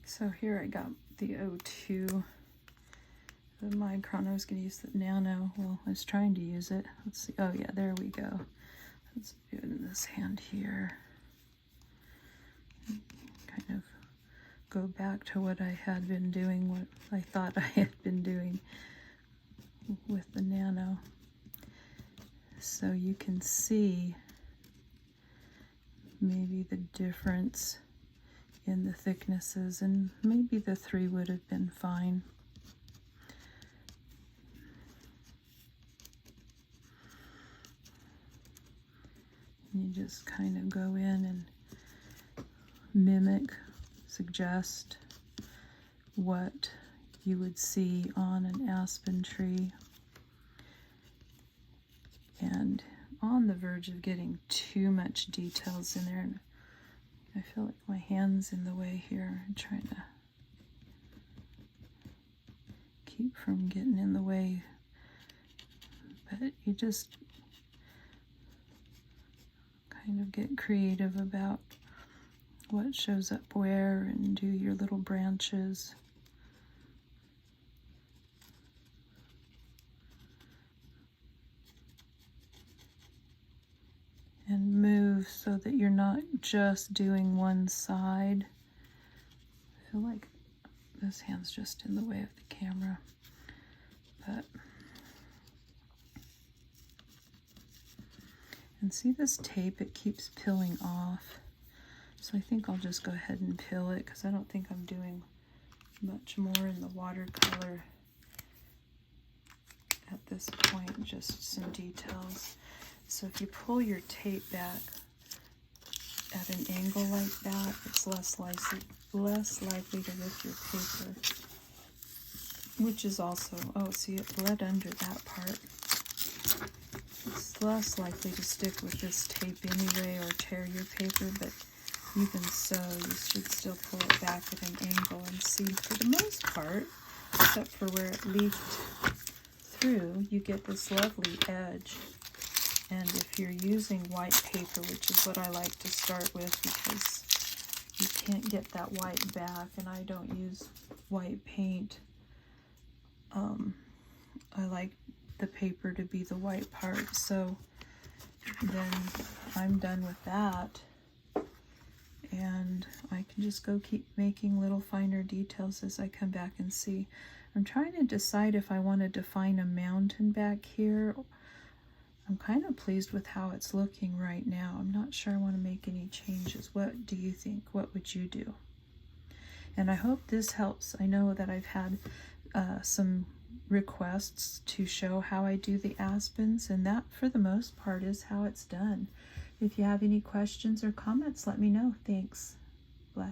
So here I got the 02, the micron. I was going to use the nano. Well, I was trying to use it. Let's see. Oh yeah, there we go. Let's do it in this hand here. Kind of go back to what I had been doing, what I thought I had been doing with the nano. So you can see maybe the difference in the thicknesses, and maybe the 3 would have been fine. You just kind of go in and mimic, suggest what you would see on an aspen tree. And on the verge of getting too much details in there, and I feel like my hand's in the way here. I'm trying to keep from getting in the way, but you just kind of get creative about what shows up where and do your little branches. And move so that you're not just doing one side. I feel like this hand's just in the way of the camera, but and see this tape, it keeps peeling off. So I think I'll just go ahead and peel it because I don't think I'm doing much more in the watercolor at this point, just some details. So if you pull your tape back at an angle like that, it's less likely to rip your paper, which is also, oh, see, it bled under that part. It's less likely to stick with this tape anyway or tear your paper, but even so, you should still pull it back at an angle and see, for the most part, except for where it leaked through, you get this lovely edge. And if you're using white paper, which is what I like to start with because you can't get that white back, and I don't use white paint, I like the paper to be the white part. So then I'm done with that, and I can just go keep making little finer details as I come back and see. I'm trying to decide if I want to define a mountain back here. I'm kind of pleased with how it's looking right now. I'm not sure I want to make any changes. What do you think? What would you do? And I hope this helps. I know that I've had some requests to show how I do the aspens, and that for the most part is how it's done. If you have any questions or comments, let me know. Thanks. Bless.